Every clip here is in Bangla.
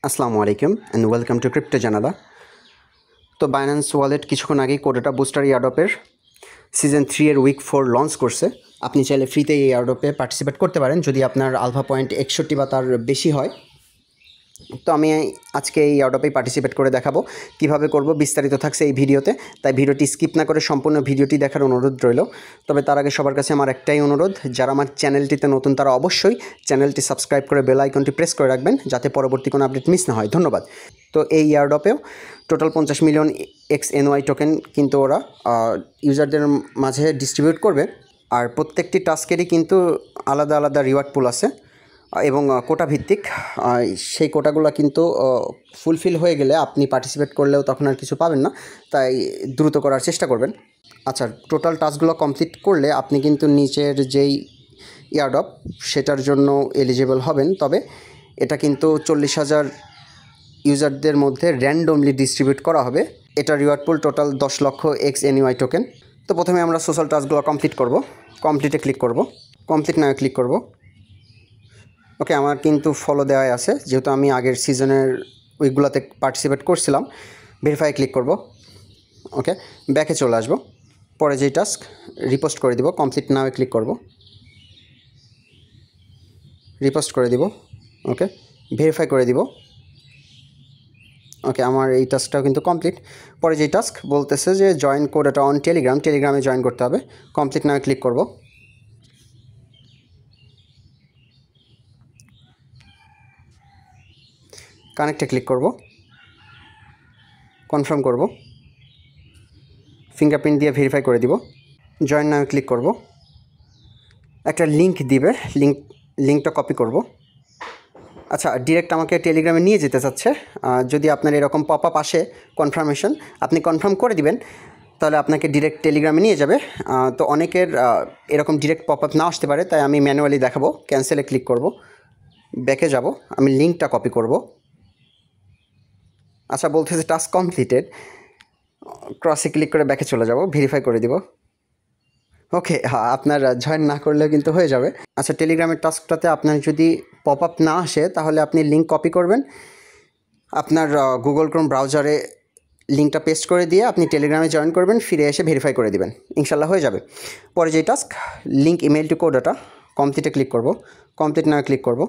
আসসালামু আলাইকুম অ্যান্ড ওয়েলকাম টু ক্রিপ্টো জানালা। তো বাইন্যান্স ওয়ালেট কিছুক্ষণ আগেই কোডাটা বুস্টার এয়ারড্রপের সিজন 3 এর উইক 4 লঞ্চ করছে। আপনি চাইলে ফ্রিতে এই এয়ারড্রপে পার্টিসিপেট করতে পারেন যদি আপনার আলফা পয়েন্ট 61 বা তার বেশি হয়। তো আমি আজকে এই এয়ারড্রপেই পার্টিসিপেট করে দেখাবো কিভাবে করব, বিস্তারিত থাকছে এই ভিডিওতে। তাই ভিডিওটি স্কিপ না করে সম্পূর্ণ ভিডিওটি দেখার অনুরোধ রইল। তবে তার আগে সবার কাছে আমার একটাই অনুরোধ, যারা আমার চ্যানেলটিতে নতুন তারা অবশ্যই চ্যানেলটি সাবস্ক্রাইব করে বেল আইকনটি প্রেস করে রাখবেন যাতে পরবর্তী কোনো আপডেট মিস না হয়। ধন্যবাদ। তো এই এয়ারড্রপেও টোটাল 50 মিলিয়ন XNY টোকেন কিন্তু ওরা ইউজারদের মাঝে ডিস্ট্রিবিউট করবে। আর প্রত্যেকটি টাস্কেরই কিন্তু আলাদা আলাদা রিওয়ার্ড পুল আছে এবং কোটা ভিত্তিক। সেই কোটাগুলো কিন্তু ফুলফিল হয়ে গেলে আপনি পার্টিসিপেট করলেও তখন আর কিছু পাবেন না, তাই দ্রুত করার চেষ্টা করবেন। আচ্ছা, টোটাল টাস্কগুলো কমপ্লিট করলে আপনি কিন্তু নিচের যেই এয়ারড্রপ সেটার জন্য এলিজিবল হবেন। তবে এটা কিন্তু 40,000 ইউজারদের মধ্যে র্যান্ডমলি ডিস্ট্রিবিউট করা হবে। এটা রিওয়ার্ড পুল টোটাল 10 লক্ষ XNY টোকেন। তো প্রথমে আমরা সোশ্যাল টাস্কগুলো কমপ্লিট করব। কমপ্লিটে ক্লিক করব, কমপ্লিট নাও ক্লিক করব। ওকে, আমার কিন্তু ফলো দেওয়াই আছে যেহেতু আমি আগের সিজনের উইকগুলোতে পার্টিসিপেট করছিলাম। ভেরিফাই ক্লিক করব। ওকে, ব্যাকে চলে আসবো। পরে যেই টাস্ক রিপোস্ট করে দিব, কমপ্লিট নাও ক্লিক করব, রিপোস্ট করে দিব। ওকে, ভেরিফাই করে দিব। ওকে, আমার এই টাস্কটাও কিন্তু কমপ্লিট। পরে যেই টাস্ক বলতেছে যে জয়েন কোড এটা অন টেলিগ্রাম, টেলিগ্রামে জয়েন করতে হবে। কমপ্লিট নাও ক্লিক করব। কানেক্টে ক্লিক করব, কনফার্ম করব, ফিঙ্গারপ্রিন্ট দিয়ে ভেরিফাই করে দিব। জয়েন নাও ক্লিক করব। একটা লিঙ্ক দিবে, লিঙ্কটা কপি করব। আচ্ছা, ডিরেক্ট আমাকে টেলিগ্রামে নিয়ে যেতে চাচ্ছে। যদি আপনার এরকম পপ আপ আসে কনফার্মেশন, আপনি কনফার্ম করে দিবেন, তাহলে আপনাকে ডিরেক্ট টেলিগ্রামে নিয়ে যাবে। তো অনেকের এরকম ডিরেক্ট পপ আপ না আসতে পারে, তাই আমি ম্যানুয়ালি দেখাবো। ক্যান্সেলে ক্লিক করব, ব্যাকে যাব, আমি লিঙ্কটা কপি করব। আচ্ছা, বলতেছে টাস্ক কমপ্লিটেড। ক্রসে ক্লিক করে ব্যাকে চলে যাব, ভেরিফাই করে দিব। ওকে, হ্যাঁ, আপনার জয়েন না করলেও কিন্তু হয়ে যাবে। আচ্ছা, টেলিগ্রামের টাস্কটাতে আপনার যদি পপ আপ না আসে তাহলে আপনি লিঙ্ক কপি করবেন, আপনার গুগল ক্রোম ব্রাউজারে লিঙ্কটা পেস্ট করে দিয়ে আপনি টেলিগ্রামে জয়েন করবেন, ফিরে এসে ভেরিফাই করে দিবেন, ইনশাল্লাহ হয়ে যাবে। পরে যেই টাস্ক লিঙ্ক ইমেল টু কোডাটা, কমপ্লিটে ক্লিক করব, কমপ্লিট না ক্লিক করব,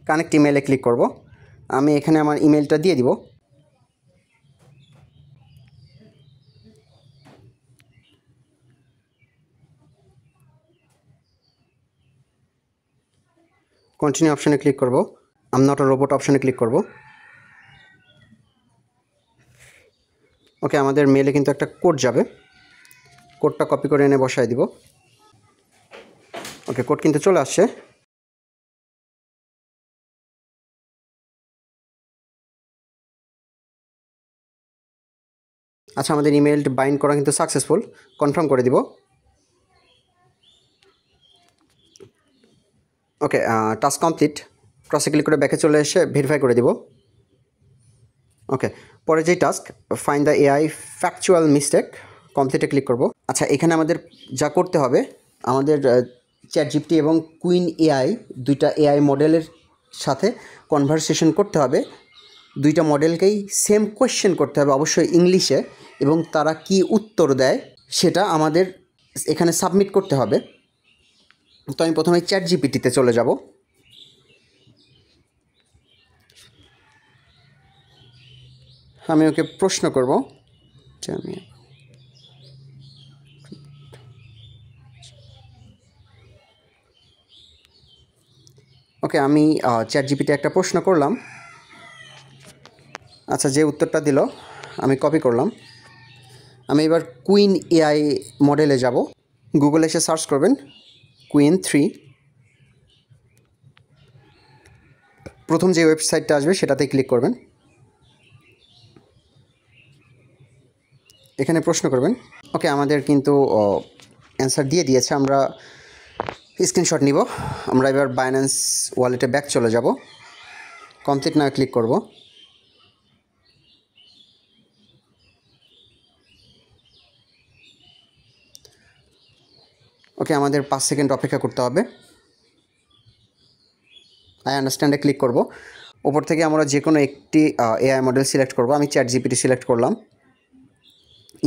কানেক্ট ইমেলে ক্লিক করব। আমি এখানে আমার ইমেলটা দিয়ে দিব। কন্টিনিউ অপশানে ক্লিক করব, আম নট আ রোবট অপশানে ক্লিক করব। ওকে, আমাদের মেলে কিন্তু একটা কোড যাবে, কোডটা কপি করে এনে বসায় দিব। ওকে, কোড কিন্তু চলে আসছে। আচ্ছা, আমাদের ইমেলটা বাইন্ড করা কিন্তু সাকসেসফুল, কনফার্ম করে দিব। ওকে, টাস্ক কমপ্লিট। ক্রসে ক্লিক করে ব্যাকে চলে এসে ভেরিফাই করে দিব। ওকে, পরে যেই task find the AI factual mistake, কমপ্লিটে ক্লিক করব। আচ্ছা, এখানে আমাদের যা করতে হবে, আমাদের চ্যাটজিপিটি এবং কুইন AI দুইটা AI মডেলের সাথে কনভারসেশন করতে হবে। দুইটা মডেলকেই সেম কোয়েশ্চেন করতে হবে, অবশ্যই ইংলিশে, এবং তারা কি উত্তর দেয় সেটা আমাদের এখানে সাবমিট করতে হবে। তো আমি প্রথমে চ্যাটজিপিটিতে চলে যাব। আমি ওকে প্রশ্ন করব, ওকে, আমি চ্যাটজিপিটি একটা প্রশ্ন করলাম। আচ্ছা, যে উত্তরটা দিল আমি কপি করলাম। আমি এবার কুইন AI মডেলে যাব। গুগলে এসে সার্চ করবেন কুইন 3। প্রথম যে ওয়েবসাইটটা আসবে সেটাতে ক্লিক করবেন। এখানে প্রশ্ন করবেন। ওকে, আমাদের কিন্তু অ্যান্সার দিয়ে দিয়েছে। আমরা স্ক্রিনশট নিব। আমরা এবার বাইন্যান্স ওয়ালেটে ব্যাক চলে যাব, কমপ্লিট না ক্লিক করব। ওকে, আমাদের 5 সেকেন্ড অপেক্ষা করতে হবে। আই আন্ডারস্ট্যান্ডে ক্লিক করব। ওপর থেকে আমরা যে কোনো একটি এআই মডেল সিলেক্ট করব। আমি ChatGPT সিলেক্ট করলাম।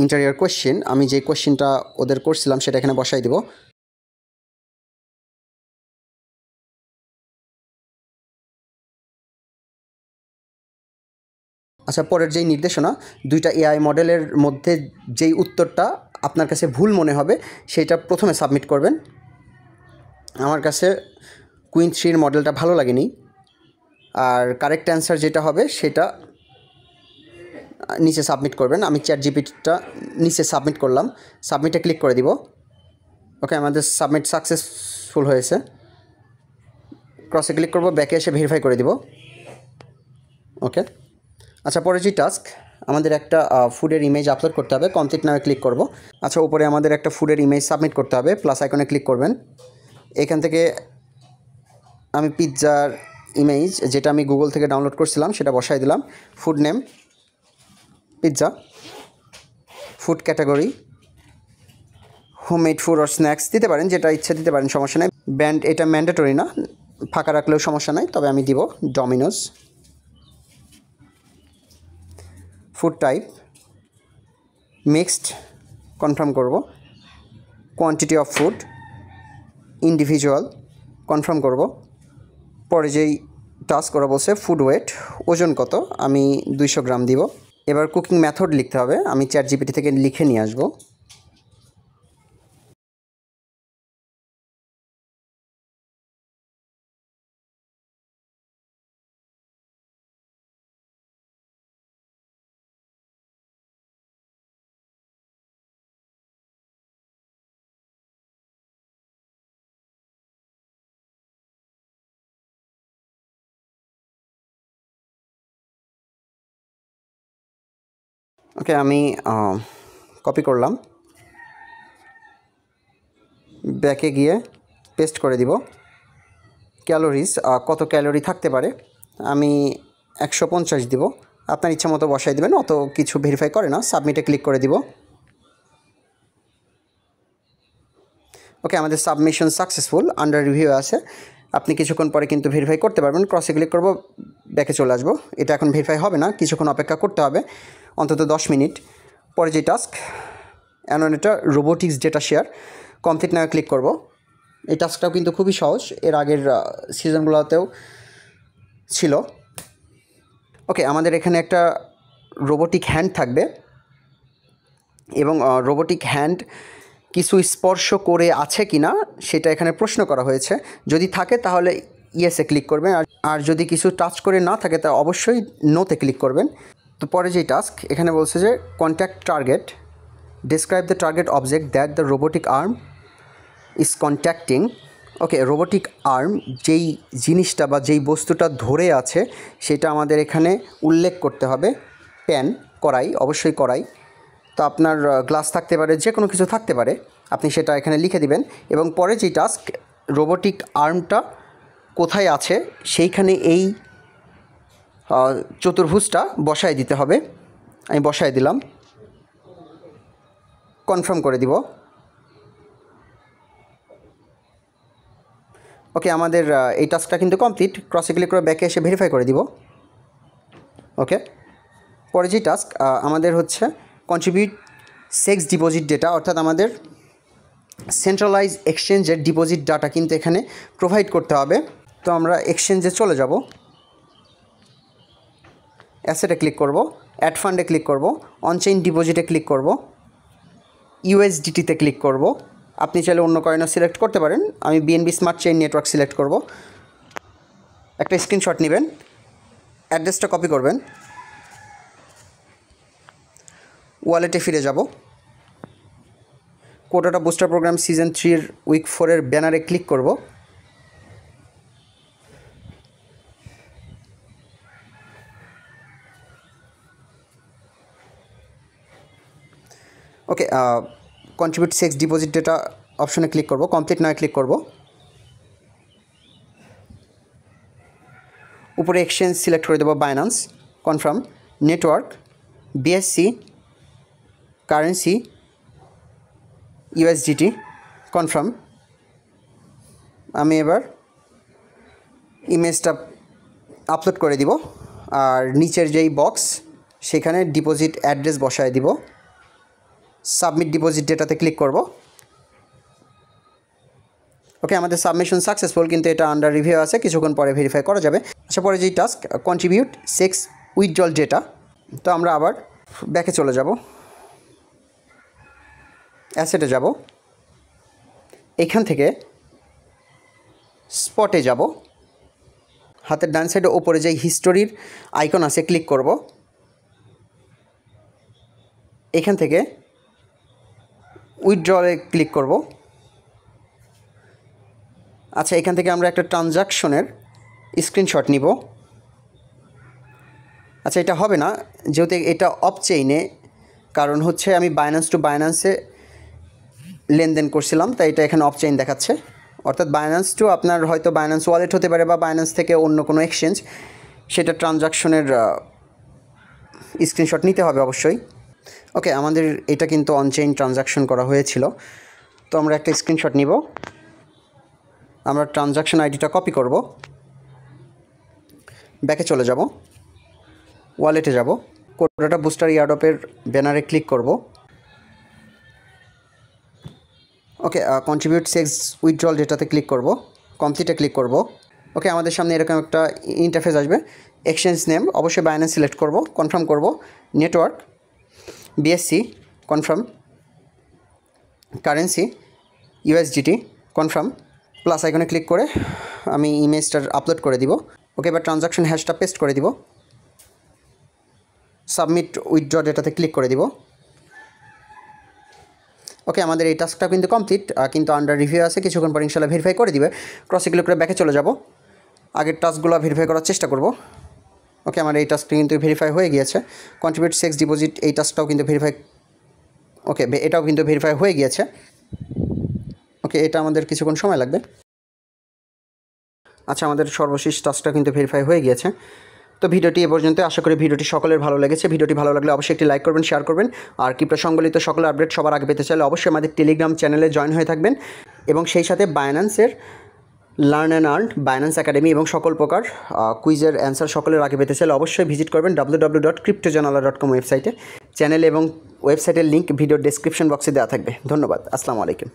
ইন্টারিয়ার কোয়েশ্চেন, আমি যে কোয়েশ্চেনটা ওদের করছিলাম সেটা এখানে বসাই দিব। আচ্ছা, পরের যেই নির্দেশনা, দুইটা এআই মডেলের মধ্যে যেই উত্তরটা আপনার কাছে ভুল মনে হবে সেটা প্রথমে সাবমিট করবেন। আমার কাছে কুইন 3 মডেলটা ভালো লাগেনি, আর কারেক্ট অ্যান্সার যেটা হবে সেটা নিচে সাবমিট করবেন। আমি ChatGPTটা নিচে সাবমিট করলাম, সাবমিটে ক্লিক করে দিব। ওকে, আমাদের সাবমিট সাকসেসফুল হয়েছে। ক্রসে ক্লিক করব, ব্যাকে এসে ভেরিফাই করে দিব। ওকে, আচ্ছা, পরে যে টাস্ক, আমাদের একটা ফুডের ইমেজ আপলোড করতে হবে। কমপ্লিট নামে ক্লিক করব। আচ্ছা, উপরে আমাদের একটা ফুডের ইমেজ সাবমিট করতে হবে, প্লাস আইকনে ক্লিক করবেন। এখান থেকে আমি পিৎজার ইমেজ, যেটা আমি গুগল থেকে ডাউনলোড করছিলাম, সেটা বসাই দিলাম। Food name pizza, food category homemade food আর স্ন্যাক্স দিতে পারেন, যেটা ইচ্ছা দিতে পারেন, সমস্যা নেই। ব্র্যান্ড এটা ম্যান্ডেটরি না, ফাঁকা রাখলেও সমস্যা নাই, তবে আমি দিব Domino's. Food type mixed, confirm করব। Quantity of food individual, confirm করব। পরে যেই টাস্ক করা বলছে ফুড ওয়েট, ওজন কত, আমি 200 গ্রাম দিব। এবার কুকিং মেথড লিখতে হবে, আমি ChatGPT থেকে লিখে নিয়ে আসবো। ওকে, আমি কপি করলাম, ব্যাকে গিয়ে পেস্ট করে দিব। ক্যালোরিজ, কত ক্যালোরি থাকতে পারে, আমি 150 দিব। আপনার ইচ্ছা মতো বসাই দেবেন, অত কিছু ভেরিফাই করে না। সাবমিটে ক্লিক করে দিব। ওকে, আমাদের সাবমিশন সাকসেসফুল, আন্ডার রিভিউ আছে। আপনি কিছুক্ষণ পরে কিন্তু ভেরিফাই করতে পারবেন। ক্রসে ক্লিক করব, ব্যাকে চলে আসবো। এটা এখন ভেরিফাই হবে না, কিছুক্ষণ অপেক্ষা করতে হবে, অন্তত 10 মিনিট। পরে যে টাস্ক, অ্যানোনেটা রোবোটিক্স ডেটা শেয়ার, কমপ্লিট নামে ক্লিক করব। এই টাস্কটাও কিন্তু খুবই সহজ, এর আগের সিজনগুলোতেও ছিল। ওকে, আমাদের এখানে একটা রোবোটিক হ্যান্ড থাকবে, এবং রোবোটিক হ্যান্ড কিছু স্পর্শ করে আছে কি না সেটা এখানে প্রশ্ন করা হয়েছে। যদি থাকে তাহলে ইয়েসে ক্লিক করবেন, আর যদি কিছু টাচ করে না থাকে তা অবশ্যই নোতে ক্লিক করবেন। তো পরে যেই টাস্ক, এখানে বলছে যে contact target, describe the target object that the robotic arm is contacting. Okay, robotic arm যেই জিনিসটা বা যেই বস্তুটা ধরে আছে সেটা আমাদের এখানে উল্লেখ করতে হবে। প্যান, কড়াই, অবশ্যই কড়াই। তো আপনার গ্লাস থাকতে পারে, যে কোনো কিছু থাকতে পারে, আপনি সেটা এখানে লিখে দিবেন। এবং পরে যেই টাস্ক, রোবোটিক আর্মটা কোথায় আছে সেইখানে এই চতুর্ভুজটা বসায় দিতে হবে। আমি বসায় দিলাম, কনফার্ম করে দিব। ওকে, আমাদের এই টাস্কটা কিন্তু কমপ্লিট। ক্রসে ক্লিক করে ব্যাকে এসে ভেরিফাই করে দিব। ওকে, পরে যে টাস্ক আমাদের হচ্ছে কন্ট্রিবিউট সেক্স ডিপোজিট ডেটা, অর্থাৎ আমাদের সেন্ট্রালাইজ এক্সচেঞ্জের ডিপোজিট ডাটা কিন্তু এখানে প্রোভাইড করতে হবে। তো আমরা এক্সচেঞ্জে চলে যাব, অ্যাসেটে ক্লিক করব, অ্যাড ফান্ডে ক্লিক করব, অনচেইন ডিপোজিটে ক্লিক করব, ইউএসডিটিতে ক্লিক করব। আপনি চাইলে অন্য কয়েনও সিলেক্ট করতে পারেন, আমি BNB smart chain network select করব। একটা স্ক্রিনশট নেবেন, অ্যাড্রেসটা কপি করবেন, ওয়ালেটে ফিরে যাব, কোটাটা বুস্টার প্রোগ্রাম সিজন 3 উইক 4 ব্যানারে ক্লিক করব। ওকে, কন্ট্রিবিউট সেক্স ডিপোজিট ডেটা অপশনে ক্লিক করব, কমপ্লিট নয় ক্লিক করব। উপরে এক্সচেঞ্জ সিলেক্ট করে দেবো, Binance, confirm. Network, BSc, currency USDT, confirm. আমি এবার ইমেজটা আপলোড করে দিব, আর নিচের যেই বক্স সেখানে ডিপোজিট অ্যাড্রেস বসায় দিব। সাবমিট ডিপোজিট ডেটাতে ক্লিক করব। ওকে, আমাদের সাবমিশন সাকসেসফুল, কিন্তু এটা আন্ডার রিভিউ আছে, কিছুক্ষণ পরে ভেরিফাই করা যাবে। আচ্ছা, পরে যেই টাস্ক কন্ট্রিবিউট 6 উইথড্রল ডেটা, তো আমরা আবার ব্যাকে চলে যাব, অ্যাসেটে যাব, এখান থেকে স্পটে যাব, হাতের ডান সাইডে ওপরে যেই হিস্টোরির আইকন আছে ক্লিক করব, এখান থেকে উইথড্রলে ক্লিক করব। আচ্ছা, এখান থেকে আমরা একটা ট্রানজাকশনের স্ক্রিনশট নিব। আচ্ছা, এটা হবে না যেহেতু এটা অফ চেইনে, কারণ হচ্ছে আমি বাইন্যান্স টু বাইন্যান্সে লেনদেন করছিলাম, তাই এটা এখানে অফ চেইন দেখাচ্ছে। অর্থাৎ বাইন্যান্স টু আপনার হয়তো বাইন্যান্স ওয়ালেট হতে পারে বা বাইন্যান্স থেকে অন্য কোনো এক্সচেঞ্জ, সেটা ট্রানজাকশনের স্ক্রিনশট নিতে হবে অবশ্যই। ওকে, আমাদের এটা কিন্তু অনচেইন ট্রানজাকশন করা হয়েছিল, তো আমরা একটা স্ক্রিনশট নিব। আমরা ট্রানজাকশন আইডিটা কপি করব, ব্যাকে চলে যাব, ওয়ালেটে যাব, কোডাটা বুস্টার এয়ারড্রপের ব্যানারে ক্লিক করব। ওকে, কন্ট্রিবিউট 6 উইথড্রল ডেটাতে ক্লিক করব, কমপ্লিটে ক্লিক করব। ওকে, আমাদের সামনে এরকম একটা ইন্টারফেস আসবে। এক্সচেঞ্জ নেম অবশ্যই বাইন্যান্স সিলেক্ট করব, কনফার্ম করব। Network BSc confirm, currency USDT confirm, plus আইকনে ক্লিক করে আমি ইমেজটার আপলোড করে দিব। ওকে, এবার ট্রানজাকশন হ্যাশটা পেস্ট করে দিব, সাবমিট উইথড্র ডেটাতে ক্লিক করে দিব। ওকে, আমাদের এই টাস্কটা কিন্তু কমপ্লিট, কিন্তু আন্ডার রিভিউ আছে, কিছুক্ষণ পর ইনশাল্লাহ ভেরিফাই করে দিবে। ক্রসে ক্লিক করে ব্যাকে চলে যাব, আগের টাস্কগুলো ভেরিফাই করার চেষ্টা করব। ওকে, আমার এই টাস্কটি কিন্তু ভেরিফাই হয়ে গিয়েছে। কন্ট্রিবিউট 6 ডিপোজিট, এই টাস্কটাও কিন্তু ভেরিফাই, ওকে এটাও কিন্তু ভেরিফাই হয়ে গিয়েছে। ওকে, এটা আমাদের কিছুক্ষণ সময় লাগবে। আচ্ছা, আমাদের সর্বশেষ টাস্কটা কিন্তু ভেরিফাই হয়ে গিয়েছে। তো ভিডিওটি এ পর্যন্ত, আশা করি ভিডিওটি সকলের ভালো লেগেছে। ভিডিওটি ভালো লাগলে অবশ্যই একটি লাইক করবেন, শেয়ার করবেন, আর ক্রিপ্টো সংবলিত সকল আপডেট সবার আগে পেতে চাইলে অবশ্যই আমাদের টেলিগ্রাম চ্যানেলে জয়েন হয়ে থাকবেন, এবং সেই সাথে বাইন্যান্সের learn and earn, Binance academy এবং সকল প্রকার কুইজের অ্যান্সার সকলের আগে পেতে চাইলে অবশ্যই ভিজিট করবেন www.cryptojanala.com ওয়েবসাইটে। চ্যানেল এবং ওয়েবসাইটের লিঙ্ক ভিডিওর ডেসক্রিপশন বক্সে দেওয়া থাকবে। ধন্যবাদ, আসসালামু আলাইকুম।